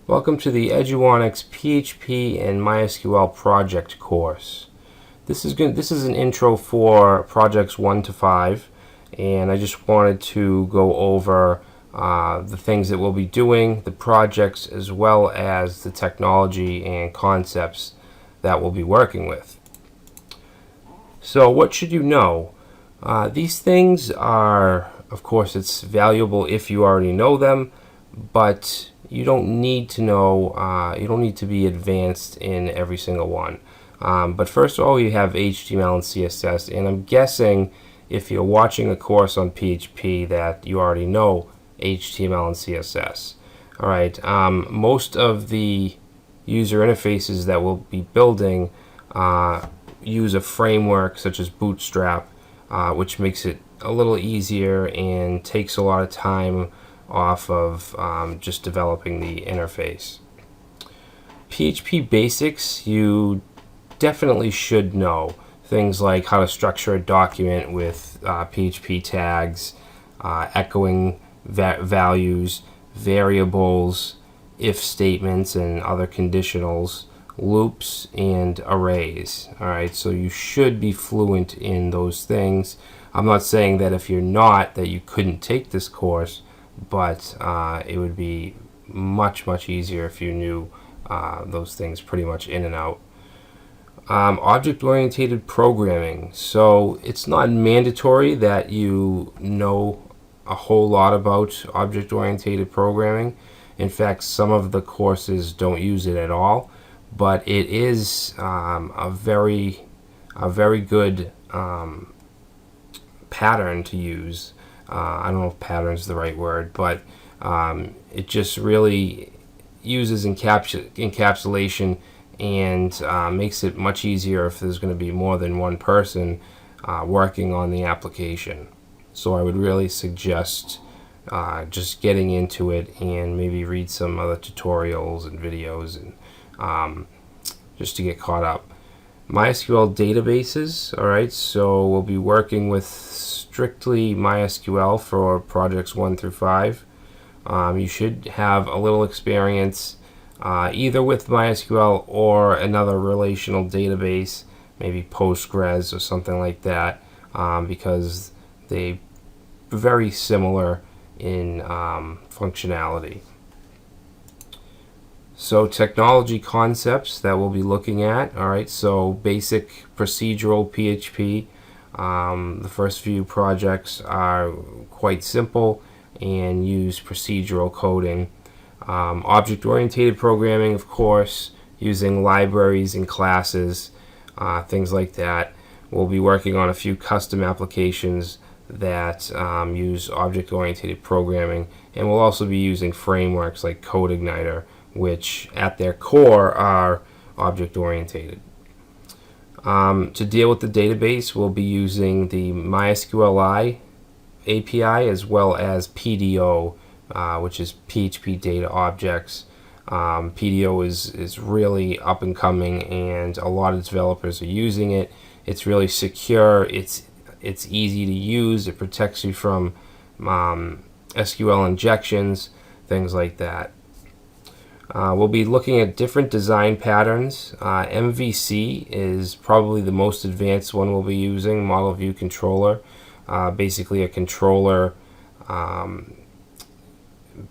Welcome to the Eduonics PHP and MySQL project course. This is an intro for projects 1 to 5, and I just wanted to go over the things that we'll be doing, the projects, as well as the technology and concepts that we'll be working with. So what should you know? These things are, of course, it's valuable if you already know them, but you don't need to know, you don't need to be advanced in every single one. But first of all, you have HTML and CSS, and I'm guessing if you're watching a course on PHP that you already know HTML and CSS. All right, most of the user interfaces that we'll be building use a framework such as Bootstrap, which makes it a little easier and takes a lot of time off of just developing the interface. PHP basics you definitely should know. Things like how to structure a document with PHP tags, echoing values, variables, if statements and other conditionals, loops, and arrays. Alright, so you should be fluent in those things. I'm not saying that if you're not, that you couldn't take this course, but it would be much easier if you knew those things pretty much in and out. Object-oriented programming. So it's not mandatory that you know a whole lot about object-oriented programming. In fact, some of the courses don't use it at all, but it is a very good pattern to use. I don't know if pattern is the right word, but it just really uses encapsulation and makes it much easier if there's going to be more than one person working on the application. So I would really suggest just getting into it and maybe read some other tutorials and videos and just to get caught up. MySQL databases. Alright, so we'll be working with strictly MySQL for projects 1 through 5. You should have a little experience either with MySQL or another relational database, maybe Postgres or something like that, because they're very similar in functionality. So technology concepts that we'll be looking at. Alright, so basic procedural PHP. The first few projects are quite simple and use procedural coding. Object-oriented programming, of course, using libraries and classes, things like that. We'll be working on a few custom applications that use object-oriented programming, and we'll also be using frameworks like CodeIgniter, which at their core are object-oriented. To deal with the database, we'll be using the MySQLi API as well as PDO, which is PHP Data Objects. PDO is really up and coming, and a lot of developers are using it. It's really secure. It's easy to use. It protects you from SQL injections, things like that. We'll be looking at different design patterns. MVC is probably the most advanced one we'll be using, Model View Controller. Basically a controller,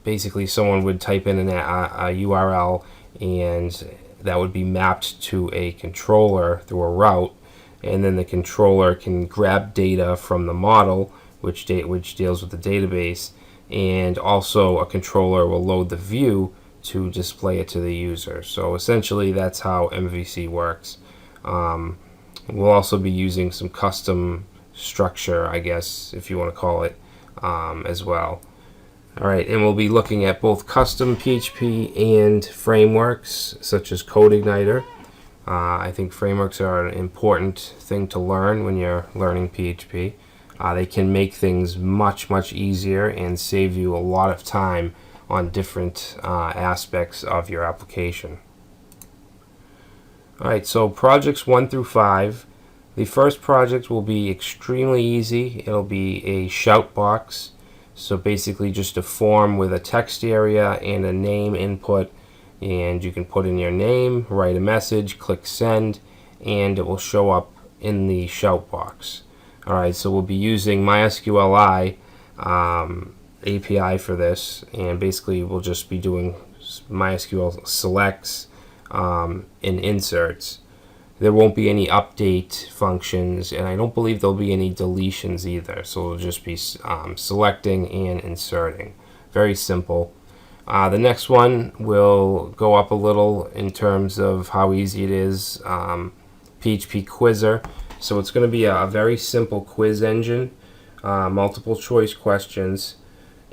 basically someone would type in a URL and that would be mapped to a controller through a route, and then the controller can grab data from the model, which deals with the database, and also a controller will load the view to display it to the user. So essentially that's how MVC works. We'll also be using some custom structure, I guess, if you want to call it, as well. Alright, and we'll be looking at both custom PHP and frameworks such as CodeIgniter. I think frameworks are an important thing to learn when you're learning PHP. They can make things much easier and save you a lot of time on different aspects of your application. Alright, so projects 1 through 5. The first project will be extremely easy. It'll be a shout box. So basically just a form with a text area and a name input and you can put in your name, write a message, click send, and it will show up in the shout box. Alright, so we'll be using MySQLi API for this, and basically we'll just be doing MySQL selects and inserts. There won't be any update functions, and I don't believe there'll be any deletions either, so it'll just be selecting and inserting. Very simple. The next one will go up a little in terms of how easy it is. PHP Quizzer. So it's going to be a very simple quiz engine, multiple choice questions,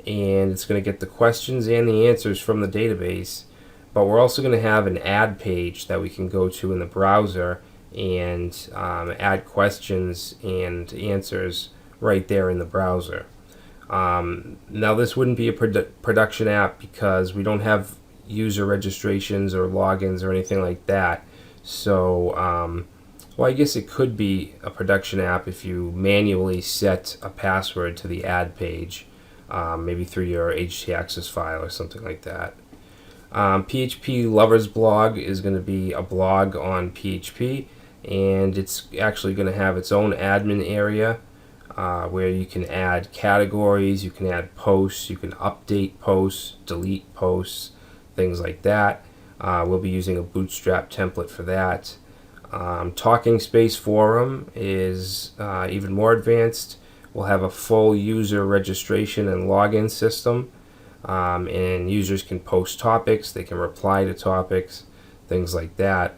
and it's going to get the questions and the answers from the database. But we're also going to have an add page that we can go to in the browser and add questions and answers right there in the browser. Now this wouldn't be a production app because we don't have user registrations or logins or anything like that. So, well, I guess it could be a production app if you manually set a password to the add page, maybe through your htaccess file or something like that. PHP Lovers Blog is going to be a blog on PHP, and it's actually going to have its own admin area where you can add categories, you can add posts, you can update posts, delete posts, things like that. We'll be using a Bootstrap template for that. Talking Space Forum is even more advanced. We'll have a full user registration and login system, and users can post topics, they can reply to topics, things like that.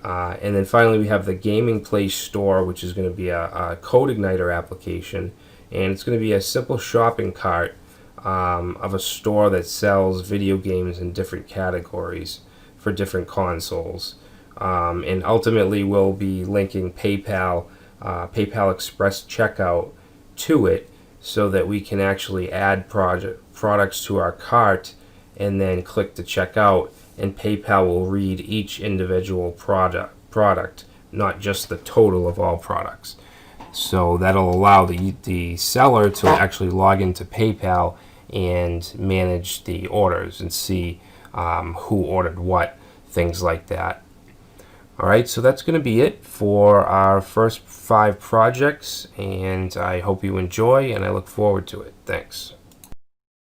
And then finally we have the Gaming Place Store, which is going to be a CodeIgniter application, and it's going to be a simple shopping cart of a store that sells video games in different categories for different consoles. And ultimately we'll be linking PayPal Express checkout to it so that we can actually add products to our cart and then click to checkout, and PayPal will read each individual product, not just the total of all products. So that'll allow the seller to actually log into PayPal and manage the orders and see who ordered what, things like that. Alright, so that's going to be it for our first 5 projects, and I hope you enjoy, and I look forward to it. Thanks.